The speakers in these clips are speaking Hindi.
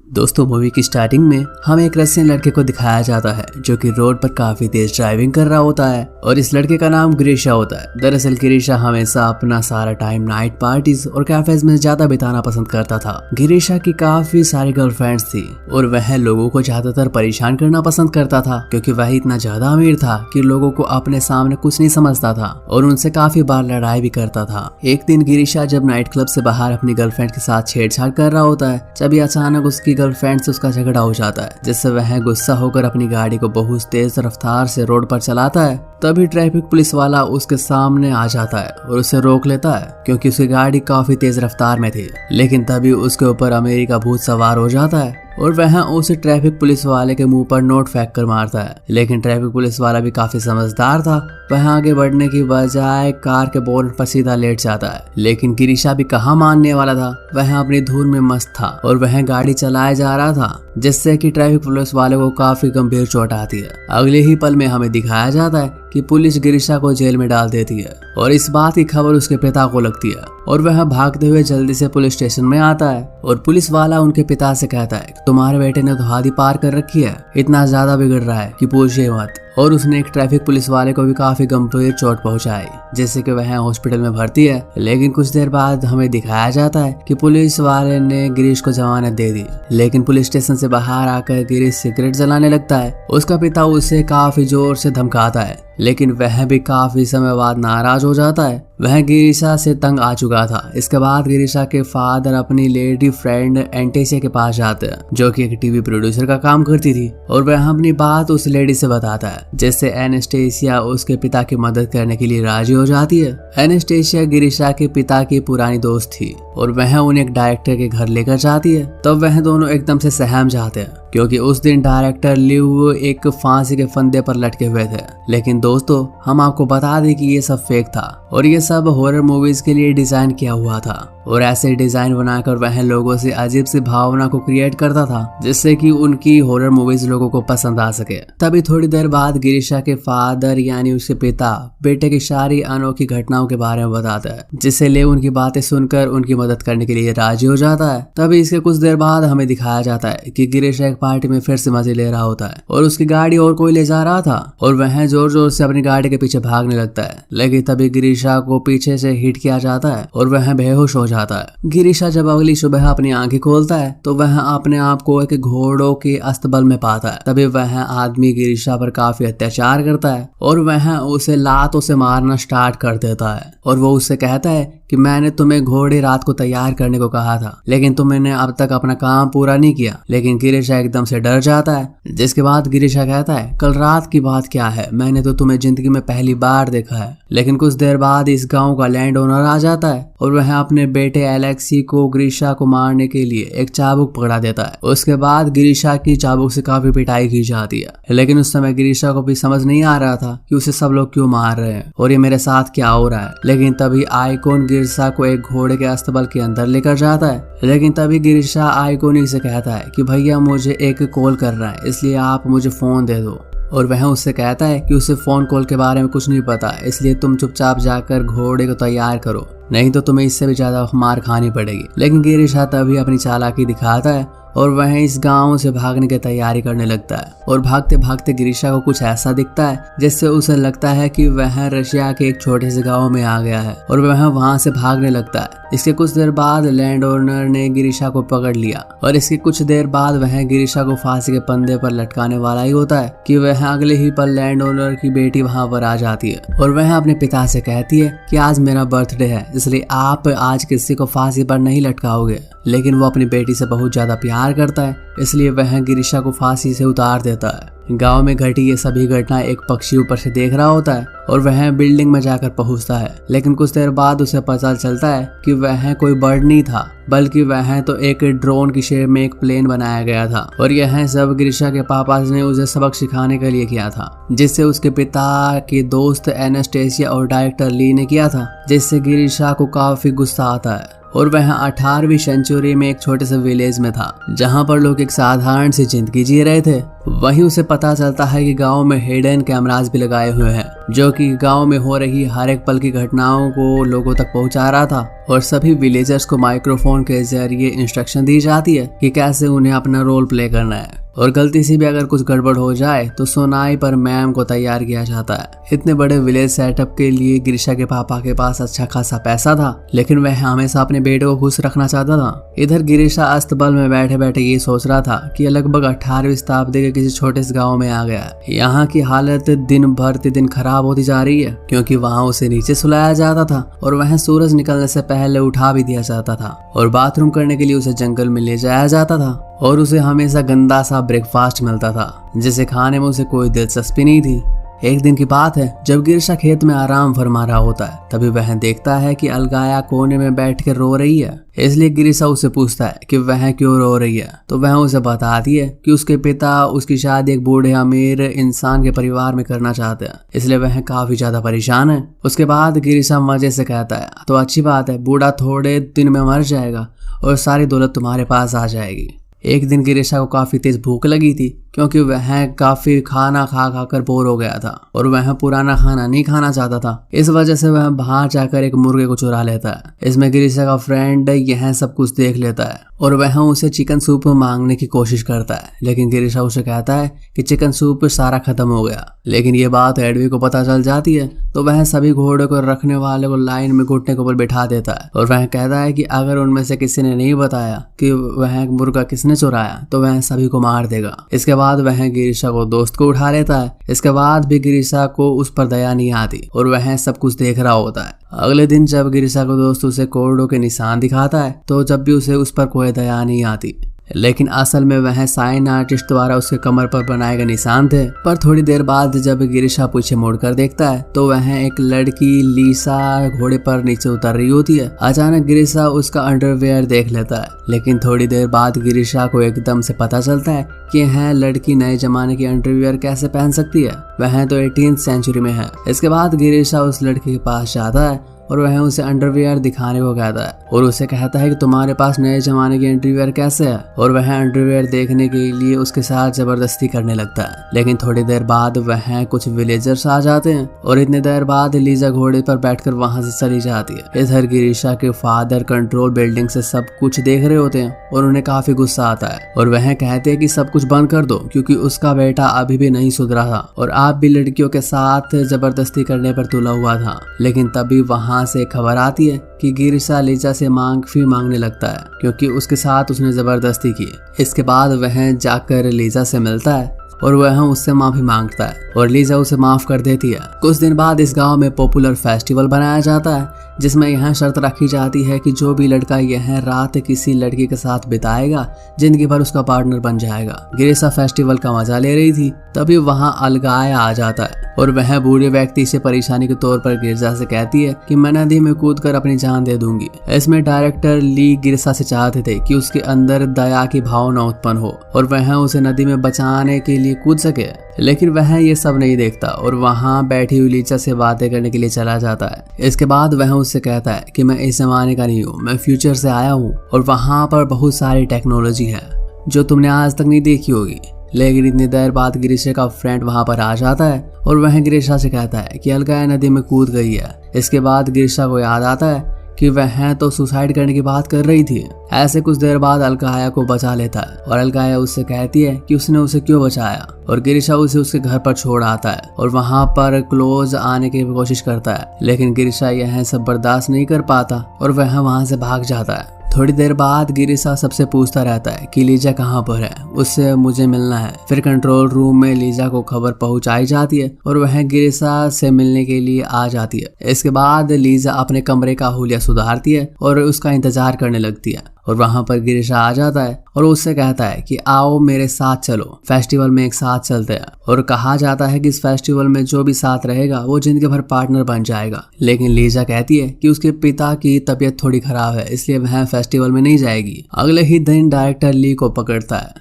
दोस्तों मूवी की स्टार्टिंग में हमें एक रशियन लड़के को दिखाया जाता है जो कि रोड पर काफी तेज ड्राइविंग कर रहा होता है और इस लड़के का नाम ग्रीशा होता है। दरअसल ग्रीशा हमेशा अपना सारा टाइम नाइट पार्टीज और कैफेज में ज्यादा बिताना पसंद करता था। ग्रीशा की काफी सारी गर्लफ्रेंड्स थी और वह लोगों को ज्यादातर परेशान करना पसंद करता था क्योंकि वह इतना ज्यादा अमीर था कि लोगों को अपने सामने कुछ नहीं समझता था और उनसे काफी बार लड़ाई भी करता था। एक दिन ग्रीशा जब नाइट क्लब से बाहर अपनी गर्लफ्रेंड के साथ छेड़छाड़ कर रहा होता है तभी अचानक उसकी गर्लफ्रेंड से उसका झगड़ा हो जाता है, जिससे वह गुस्सा होकर अपनी गाड़ी को बहुत तेज रफ्तार से रोड पर चलाता है। तभी ट्रैफिक पुलिस वाला उसके सामने आ जाता है और उसे रोक लेता है क्योंकि उसकी गाड़ी काफी तेज रफ्तार में थी। लेकिन तभी उसके ऊपर अमेरी का भूत सवार हो जाता है और वह उसे ट्रैफिक पुलिस वाले के मुंह पर नोट फेंक कर मारता है। लेकिन ट्रैफिक पुलिस वाला भी काफी समझदार था, वह आगे बढ़ने की बजाय कार के बोनट पर सीधा लेट जाता है। लेकिन ग्रीशा भी कहाँ मानने वाला था, वह अपनी धुन में मस्त था और वह गाड़ी चलाए जा रहा था, जिससे कि ट्रैफिक पुलिस वाले को काफी गंभीर चोट आती है। अगले ही पल में हमें दिखाया जाता है कि पुलिस ग्रीशा को जेल में डाल देती है और इस बात की खबर उसके पिता को लगती है और वह भागते हुए जल्दी से पुलिस स्टेशन में आता है और पुलिस वाला उनके पिता से कहता है तुम्हारे बेटे ने तो हद पार कर रखी है, इतना ज्यादा बिगड़ रहा है कि पूछिए मत। और उसने एक ट्रैफिक पुलिस वाले को भी काफी गंभीर चोट पहुंचाई, जिससे कि वह हॉस्पिटल में भर्ती है। लेकिन कुछ देर बाद हमें दिखाया जाता है कि पुलिस वाले ने गिरीश को जमानत दे दी। लेकिन पुलिस स्टेशन से बाहर आकर गिरीश सिगरेट जलाने लगता है। उसका पिता उसे काफी जोर से धमकाता है, लेकिन वह भी काफी समय बाद नाराज हो जाता है। वह गिरीशा से तंग आ चुका था। इसके बाद गिरीशा के फादर अपनी लेडी फ्रेंड एंटेसिया के पास जाते हैं, जो कि एक टीवी प्रोड्यूसर का काम करती थी, और वह अपनी बात उस लेडी से बताता है, जिससे एनेस्टेसिया उसके पिता की मदद करने के लिए राजी हो जाती है। एनेस्टेसिया गिरीशा के पिता की पुरानी दोस्त थी और वह उन्हें एक डायरेक्टर के घर लेकर जाती है। तब वह दोनों एकदम से सहम जाते हैं क्योंकि उस दिन डायरेक्टर लिव एक फांसी के फंदे पर लटके हुए थे। लेकिन दोस्तों हम आपको बता दें कि ये सब फेक था और ये सब हॉरर मूवीज के लिए डिजाइन किया हुआ था और ऐसे डिजाइन बनाकर वह लोगों से अजीब सी भावना को क्रिएट करता था, जिससे कि उनकी हॉरर मूवीज लोगों को पसंद आ सके। तभी थोड़ी देर बाद गिरीशा के फादर यानी उसके पिता बेटे की सारी अनोखी घटनाओं के बारे में बताता है, जिससे ले उनकी बातें सुनकर उनकी मदद करने के लिए राजी हो जाता है। तभी इसके कुछ देर बाद हमें दिखाया जाता है कि गिरीशा एक पार्टी में फिर से मजे ले रहा होता है और उसकी गाड़ी और कोई ले जा रहा था और वह जोर जोर से अपनी गाड़ी के पीछे भागने लगता है। लेकिन तभी गिरीशा को पीछे से हिट किया जाता है और वह बेहोश हो जाता है। गिरीशा जब अगली सुबह अपनी आंखें खोलता है तो वह अपने आप को एक घोड़ों के अस्तबल में पाता है। तभी वह आदमी गिरीशा पर काफी अत्याचार करता है और वह उसे लातों से मारना स्टार्ट कर देता है और वो उससे कहता है कि मैंने तुम्हें घोड़े रात को तैयार करने को कहा था, लेकिन तुमने अब तक अपना काम पूरा नहीं किया। लेकिन गिरीशा एकदम से डर जाता है, जिसके बाद गिरीशा कहता है कल रात की बात क्या है, मैंने तो तुम्हें जिंदगी में पहली बार देखा है। लेकिन कुछ देर बाद इस गांव का लैंड ओनर आ जाता है और वह अपने बेटे एलेक्सी को गिरीशा को मारने के लिए एक चाबुक पकड़ा देता है। उसके बाद गिरीशा की चाबुक से काफी पिटाई की जाती है, लेकिन उस समय गिरीशा को भी समझ नहीं आ रहा था कि उसे सब लोग क्यों मार रहे हैं और ये मेरे साथ क्या हो रहा है। लेकिन तभी आइकॉन गिरीशा को एक घोड़े के अस्तबल के अंदर लेकर जाता है। लेकिन तभी गिरीशा आइकॉन से कहता है कि भैया मुझे एक कॉल कर रहा है, इसलिए आप मुझे फोन दे दो। और वह उससे कहता है कि उसे फोन कॉल के बारे में कुछ नहीं पता, इसलिए तुम चुपचाप जाकर घोड़े को तैयार करो, नहीं तो तुम्हें इससे भी ज्यादा मार खानी पड़ेगी। लेकिन गिरीशा तभी अपनी चालाकी दिखाता है और वह इस गांव से भागने की तैयारी करने लगता है और भागते भागते गिरीशा को कुछ ऐसा दिखता है जिससे उसे लगता है कि वह रशिया के एक छोटे से गांव में आ गया है और वह वहां से भागने लगता है। इसके कुछ देर बाद लैंड ओनर ने गिरीशा को पकड़ लिया और इसके कुछ देर बाद वह गिरीशा को फांसी के फंदे पर लटकाने वाला ही होता है कि वह अगले ही पल लैंड ओनर की बेटी वहां पर आ जाती है और वह अपने पिता से कहती है कि आज मेरा बर्थडे है, इसलिए आप आज किसी को फांसी पर नहीं लटकाओगे। लेकिन वो अपनी बेटी से बहुत ज्यादा प्यार करता है, इसलिए वह गिरीशा को फांसी से उतार देता है। गांव में घटी ये सभी घटना एक पक्षी ऊपर से देख रहा होता है और वह बिल्डिंग में जाकर पहुंचता है। लेकिन कुछ देर बाद उसे पता चलता है कि वह कोई बर्ड नहीं था, बल्कि वह तो एक ड्रोन की शेप में एक प्लेन बनाया गया था और यह सब गिरीशा के पापा ने उसे सबक सिखाने के लिए किया था, जिससे उसके पिता के दोस्त एनेस्टेसिया और डायरेक्टर ली ने किया था, जिससे गिरीशा को काफी गुस्सा आता है और वह 18वीं सेंचुरी में एक छोटे से विलेज में था, जहां पर लोग एक साधारण सी जिंदगी जी रहे थे वहीं उसे पता चलता है कि गांव में हिडन कैमरास भी लगाए हुए हैं जो कि गांव में हो रही हर एक पल की घटनाओं को लोगों तक पहुंचा रहा था और सभी विलेजर्स को माइक्रोफोन के जरिए इंस्ट्रक्शन दी जाती है कि कैसे उन्हें अपना रोल प्ले करना है और गलती से भी अगर कुछ गड़बड़ हो जाए तो सुनाई पर मैम को तैयार किया जाता है। इतने बड़े विलेज सेटअप के लिए गिरिशा के पापा के पास अच्छा खासा पैसा था लेकिन वह हमेशा अपने बेटे को खुश रखना चाहता था। इधर गिरिशा अस्तबल में बैठे बैठे ये सोच रहा था कि यह लगभग 18वीं शताब्दी के किसी छोटे से गाँव में आ गया। यहाँ की हालत दिन भर दिन खराब होती जा रही है क्योंकि वहाँ उसे नीचे सुलाया जाता था और वह सूरज निकलने से पहले उठा भी दिया जाता था और बाथरूम करने के लिए उसे जंगल में ले जाया जाता था और उसे हमेशा गंदा सा ब्रेकफास्ट मिलता था जिसे खाने में उसे कोई दिलचस्पी नहीं थी। एक दिन की बात है जब गिरिशा खेत में आराम फरमा रहा होता है तभी वह देखता है कि अलगाया कोने में बैठ कर रो रही है। इसलिए गिरिशा उससे पूछता है कि वह क्यों रो रही है तो वह उसे बताती है कि उसके पिता उसकी शादी एक बूढ़े अमीर इंसान के परिवार में करना चाहते हैं इसलिए वह काफी ज्यादा परेशान है। उसके बाद गिरिशा मजे से कहता है तो अच्छी बात है, बूढ़ा थोड़े दिन में मर जाएगा और सारी दौलत तुम्हारे पास आ जाएगी। एक दिन गिरिशा को काफी तेज भूख लगी थी क्योंकि वह काफी खाना खा खा कर बोर हो गया था और वह पुराना खाना नहीं खाना चाहता था। इस वजह से वह बाहर जाकर एक मुर्गे को चुरा लेता है। इसमें गिरिशा का फ्रेंड यह सब कुछ देख लेता है और वह उसे चिकन सूप मांगने की कोशिश करता है लेकिन गिरिशा उसे कहता है कि चिकन सूप सारा खत्म हो गया। लेकिन ये बात एडवी को पता चल जाती है तो वह सभी घोड़े को रखने वाले को लाइन में घुटने के ऊपर बिठा देता है और वह कहता है कि अगर उनमें से किसी ने नहीं बताया कि वह मुर्गा किसने चुराया तो वह सभी को मार देगा। इसके बाद वह गिरिशा को दोस्त को उठा लेता है। इसके बाद भी गिरिशा को उस पर दया नहीं आती और वह सब कुछ देख रहा होता है। अगले दिन जब गिरिशा को दोस्त उसे कोरडों के निशान दिखाता है तो जब भी उसे उस पर कोई दया नहीं आती लेकिन असल में वह साइन आर्टिस्ट द्वारा उसके कमर पर बनाए गए निशान थे। पर थोड़ी देर बाद जब गिरिशा पीछे मुड़कर देखता है तो वह एक लड़की लीसा घोड़े पर नीचे उतर रही होती है। अचानक गिरिशा उसका अंडरवेयर देख लेता है लेकिन थोड़ी देर बाद गिरिशा को एकदम से पता चलता है कि यह लड़की नए जमाने की अंडरवेयर कैसे पहन सकती है, वह तो 18वीं सेंचुरी में है। इसके बाद गिरिशा उस लड़की के पास जाता है और वह उसे अंडरवियर दिखाने को कहता है और उसे कहता है कि तुम्हारे पास नए जमाने की अंडरवियर कैसे है और वह अंडरवियर देखने के लिए उसके साथ जबरदस्ती करने लगता है। लेकिन थोड़ी देर बाद वह कुछ विलेजर्स आ जाते हैं और इतनी देर बाद लीजा घोड़े पर बैठकर वहां से चली जाती है। इधर गिरिशा के फादर कंट्रोल बिल्डिंग से सब कुछ देख रहे होते हैं और उन्हें काफी गुस्सा आता है और वह कहते हैं कि सब कुछ बंद कर दो क्योंकि उसका बेटा अभी भी नहीं सुधरा था और आप भी लड़कियों के साथ जबरदस्ती करने पर तुला हुआ था। लेकिन तभी वहां से खबर आती है कि गिरिशा लीजा से माफी मांगने लगता है क्योंकि उसके साथ उसने जबरदस्ती की। इसके बाद वह जाकर लीजा से मिलता है और वह उससे माफी मांगता है और लीजा उसे माफ कर देती है। कुछ दिन बाद इस गांव में पॉपुलर फेस्टिवल बनाया जाता है जिसमें यह शर्त रखी जाती है कि जो भी लड़का यह रात किसी लड़की के साथ बिताएगा जिंदगी भर उसका पार्टनर बन जाएगा। गिरिशा फेस्टिवल का मजा ले रही थी तभी वहां अलगाया आ जाता है और वह बूढ़े व्यक्ति से परेशानी के तौर पर गिरिशा से कहती है कि मैं नदी में कूद कर अपनी जान दे दूंगी। इसमें डायरेक्टर ली गिरिशा से चाहते थे कि उसके अंदर दया की भावना उत्पन्न हो और वह उसे नदी में बचाने के लिए कूद सके, लेकिन वह ये सब नहीं देखता और वहां बैठी हुई लीजा से बातें करने के लिए चला जाता है। इसके बाद वह उससे कहता है कि मैं इस जमाने का नहीं हूँ, मैं फ्यूचर से आया हूँ और वहां पर बहुत सारी टेक्नोलॉजी है जो तुमने आज तक नहीं देखी होगी। लेकिन इतनी देर बाद गिरिशा का फ्रेंड वहां पर आ जाता है और वह गिरिशा से कहता है कि अलगाया नदी में कूद गई है। इसके बाद गिरिशा को याद आता है कि वह तो सुसाइड करने की बात कर रही थी। ऐसे कुछ देर बाद अलगाया को बचा लेता है और अलगाया उससे कहती है कि उसने उसे क्यों बचाया और गिरिशा उसे उसके घर पर छोड़ आता है और वहां पर क्लोज आने की कोशिश करता है। लेकिन गिरिशा यह सब बर्दाश्त नहीं कर पाता और वह वहां से भाग जाता है। थोड़ी देर बाद गिरिशा सबसे पूछता रहता है कि लीजा कहाँ पर है, उससे मुझे मिलना है। फिर कंट्रोल रूम में लीजा को खबर पहुंचाई जाती है और वह गिरिशा से मिलने के लिए आ जाती है। इसके बाद लीजा अपने कमरे का हुलिया सुधारती है और उसका इंतजार करने लगती है और वहां पर गिरिशा आ जाता है और उससे कहता है कि आओ मेरे साथ चलो, फेस्टिवल में एक साथ चलते हैं। और कहा जाता है कि इस फेस्टिवल में जो भी साथ रहेगा वो जिंदगी भर पार्टनर बन जाएगा। लेकिन लीजा कहती है कि उसके पिता की तबीयत थोड़ी खराब है इसलिए वह फेस्टिवल में नहीं जाएगी। अगले ही दिन डायरेक्टर ली को पकड़ता है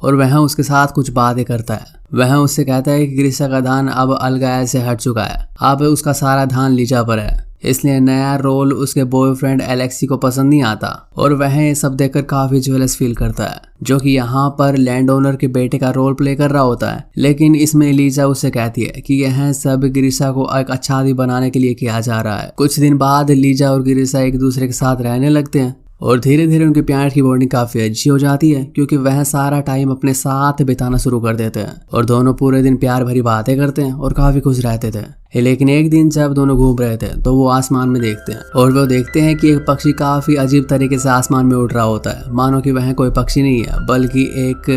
और वह उसके साथ कुछ बातें करता है। वह उससे कहता है कि गिरिशा का ध्यान अब अलगाया से हट चुका है, अब उसका सारा ध्यान लीजा पर है। इसलिए नया रोल उसके बॉयफ्रेंड एलेक्सी को पसंद नहीं आता और वह ये सब देखकर काफी जेलस फील करता है, जो कि यहाँ पर लैंड ओनर के बेटे का रोल प्ले कर रहा होता है। लेकिन इसमें लीजा उससे कहती है कि यह सब गिरिशा को एक अच्छा आदमी बनाने के लिए किया जा रहा है। कुछ दिन बाद लीजा और गिरिशा एक दूसरे के साथ रहने लगते हैं और धीरे धीरे उनके प्यार की बॉन्डिंग काफी अच्छी हो जाती है, क्योंकि वह सारा टाइम अपने साथ बिताना शुरू कर देते हैं और दोनों पूरे दिन प्यार भरी बातें करते हैं और काफी खुश रहते थे। लेकिन एक दिन जब दोनों घूम रहे थे तो वो आसमान में देखते हैं और वो देखते हैं कि एक पक्षी काफी अजीब तरीके से आसमान में उड़ रहा होता है, मानो कि वह कोई पक्षी नहीं है बल्कि एक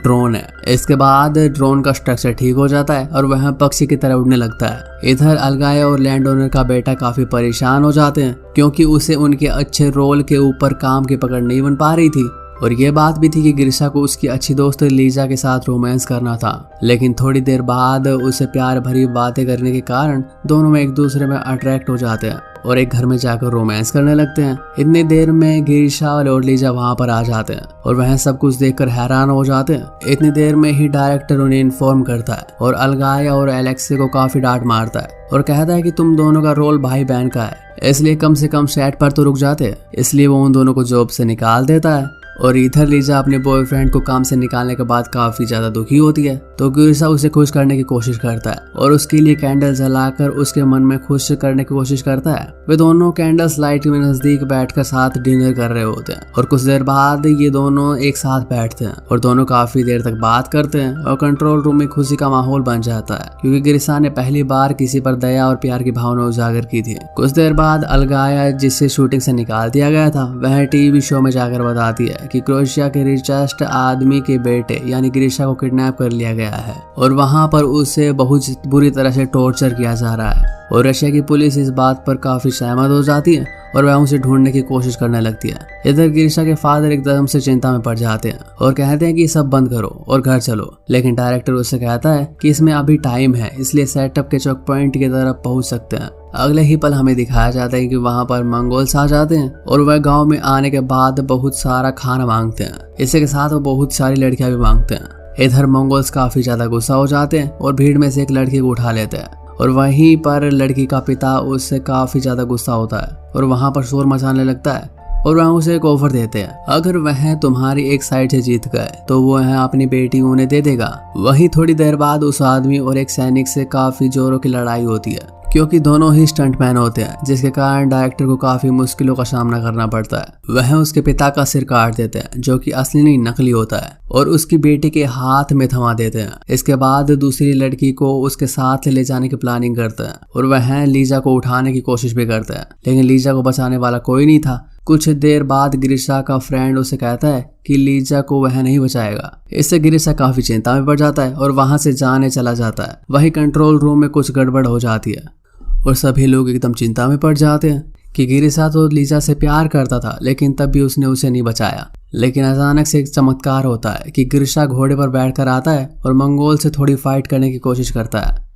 ड्रोन है। इसके बाद ड्रोन का स्ट्रक्चर ठीक हो जाता है और वह पक्षी की तरह उड़ने लगता है। इधर अलगाया और लैंड ओनर का बेटा काफी परेशान हो जाते हैं, क्योंकि उसे उनके अच्छे रोल के ऊपर काम की पकड़ नहीं बन पा रही थी। और ये बात भी थी कि गिरिशा को उसकी अच्छी दोस्त लीजा के साथ रोमांस करना था, लेकिन थोड़ी देर बाद उसे प्यार भरी बातें करने के कारण दोनों में एक दूसरे में अट्रैक्ट हो जाते हैं और एक घर में जाकर रोमांस करने लगते हैं। इतनी देर में गिरिशा और लीजा वहां पर आ जाते हैं और वह सब कुछ देखकर हैरान हो जाते हैं। इतनी देर में ही डायरेक्टर उन्हें इन्फॉर्म करता है और अलगाया और एलेक्सी को काफी डांट मारता है और कहता है कि तुम दोनों का रोल भाई बहन का है, इसलिए कम से कम सेट पर तो रुक जाते। इसलिए वो उन दोनों को जॉब से निकाल देता है। और इधर लीजा अपने बॉयफ्रेंड को काम से निकालने के बाद काफी ज्यादा दुखी होती है, तो गिरिशा उसे खुश करने की कोशिश करता है और उसके लिए कैंडल जलाकर उसके मन में खुश करने की कोशिश करता है। वे दोनों कैंडल्स लाइट में नजदीक बैठकर साथ डिनर कर रहे होते हैं और कुछ देर बाद ये दोनों एक साथ बैठते हैं और दोनों काफी देर तक बात करते हैं और कंट्रोल रूम में खुशी का माहौल बन जाता है, क्योंकि गिरिशा ने पहली बार किसी पर दया और प्यार की भावना उजागर की थी। कुछ देर बाद अलगाया, जिसे शूटिंग से निकाल दिया गया था, वह टीवी शो में जाकर बताती है कि क्रोएशिया के रिचेस्ट आदमी के बेटे यानी गिरिशा को किडनैप कर लिया गया है और वहां पर उसे बहुत बुरी तरह से टॉर्चर किया जा रहा है। और रशिया की पुलिस इस बात पर काफी सहमत हो जाती है और वह उसे ढूंढने की कोशिश करने लगती है। इधर गिरिशा के फादर एकदम से चिंता में पड़ जाते हैं और कहते हैं कि सब बंद करो और घर चलो, लेकिन डायरेक्टर उससे कहता है कि इसमें अभी टाइम है, इसलिए सेटअप के चौक पॉइंट की तरफ पहुंच सकते हैं। अगले ही पल हमें दिखाया जाता है कि वहां पर मंगोल्स आ जाते हैं और वह गांव में आने के बाद बहुत सारा खाना मांगते हैं। इसी के साथ वो बहुत सारी लड़कियां भी मांगते हैं। इधर मंगोल्स काफी ज्यादा गुस्सा हो जाते हैं और भीड़ में से एक लड़की को उठा लेते हैं और वहीं पर लड़की का पिता उससे काफी ज्यादा गुस्सा होता है और वहां पर शोर मचाने लगता है और वह उसे एक ऑफर देते हैं, अगर वह तुम्हारी एक साइड से जीत गए तो वह अपनी बेटी उन्हें दे देगा। वहीं थोड़ी देर बाद उस आदमी और एक सैनिक से काफी जोरों की लड़ाई होती है, क्योंकि दोनों ही स्टंटमैन होते हैं, जिसके कारण डायरेक्टर को काफी मुश्किलों का सामना करना पड़ता है। वह उसके पिता का सिर काट देते हैं, जो कि असली नहीं नकली होता है, और उसकी बेटी के हाथ में थमा देते हैं। इसके बाद दूसरी लड़की को उसके साथ ले जाने की प्लानिंग करते हैं और वह लीजा को उठाने की कोशिश भी करते हैं, लेकिन लीजा को बचाने वाला कोई नहीं था। कुछ देर बाद गिरिशा का फ्रेंड उसे कहता है कि लीजा को वह नहीं बचाएगा। इससे गिरिशा काफी चिंता में पड़ जाता है और वहां से जाने चला जाता है। वही कंट्रोल रूम में कुछ गड़बड़ हो जाती है और सभी लोग एकदम चिंता में पड़ जाते हैं कि गिरिशा तो लीजा से प्यार करता था, लेकिन तब भी उसने उसे नहीं बचाया। लेकिन अचानक से एक चमत्कार होता है कि गिरिशा घोड़े पर बैठकर आता है और मंगोल से थोड़ी फाइट करने की कोशिश करता है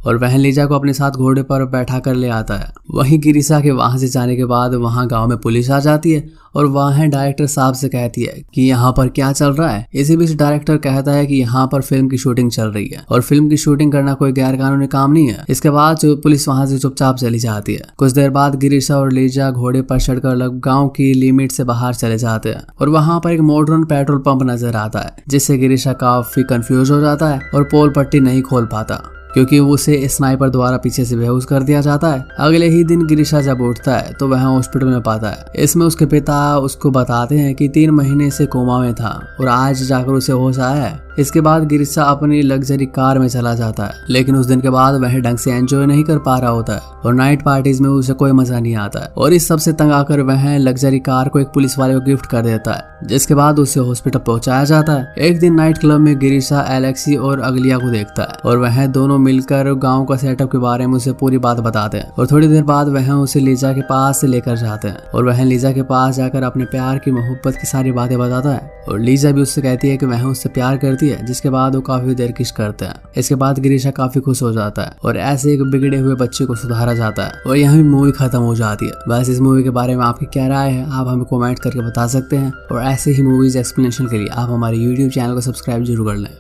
और वह लीजा को अपने साथ घोड़े पर बैठा कर ले आता है। वहीं गिरिशा के वहां से जाने के बाद वहां गांव में पुलिस आ जाती है और वहां डायरेक्टर साहब से कहती है कि यहाँ पर क्या चल रहा है। इसी बीच डायरेक्टर कहता है कि यहाँ पर फिल्म की शूटिंग चल रही है और फिल्म की शूटिंग करना कोई गैर कानूनी काम नहीं है। इसके बाद पुलिस वहां से चुपचाप चली जाती है। कुछ देर बाद गिरिशा और लीजा घोड़े पर चढ़कर गाँव की लिमिट से बाहर चले जाते हैं और वहां पर एक मॉडर्न पेट्रोल पंप नजर आता है, जिससे गिरिशा काफी कंफ्यूज हो जाता है और पोल पट्टी नहीं खोल पाता, क्योंकि उसे स्नाइपर द्वारा पीछे से बेहोश कर दिया जाता है। अगले ही दिन गिरिशा जब उठता है तो वह हॉस्पिटल में पाता है। इसमें उसके पिता उसको बताते हैं कि 3 महीने से कोमा में था और आज जाकर उसे होश आया है। इसके बाद गिरिशा अपनी लग्जरी कार में चला जाता है, लेकिन उस दिन के बाद वह ढंग से एंजॉय नहीं कर पा रहा होता है और नाइट पार्टीज में उसे कोई मजा नहीं आता है। और इस सबसे तंग आकर वह लग्जरी कार को एक पुलिस वाले को गिफ्ट कर देता है, जिसके बाद उसे हॉस्पिटल पहुंचाया जाता है। एक दिन नाइट क्लब में गिरिशा एलेक्सी और अगलिया को देखता है और वह दोनों मिलकर गांव का सेटअप के बारे में उसे पूरी बात बताते हैं और थोड़ी देर बाद वह उसे लीजा के पास लेकर जाते हैं और वह लीजा के पास जाकर अपने प्यार की मोहब्बत की सारी बातें बताता है और लीजा भी उससे कहती है कि वह उससे प्यार करती है, जिसके बाद वो काफी देर किस करते हैं। इसके बाद गिरिशा काफी खुश हो जाता है और ऐसे एक बिगड़े हुए बच्चे को सुधारा जाता है और यहाँ भी मूवी खत्म हो जाती है। बस इस मूवी के बारे में आपकी क्या राय है आप हमें कमेंट करके बता सकते हैं और ऐसे ही मूवीज एक्सप्लेनेशन के लिए आप हमारे YouTube चैनल को सब्सक्राइब जरूर कर लें।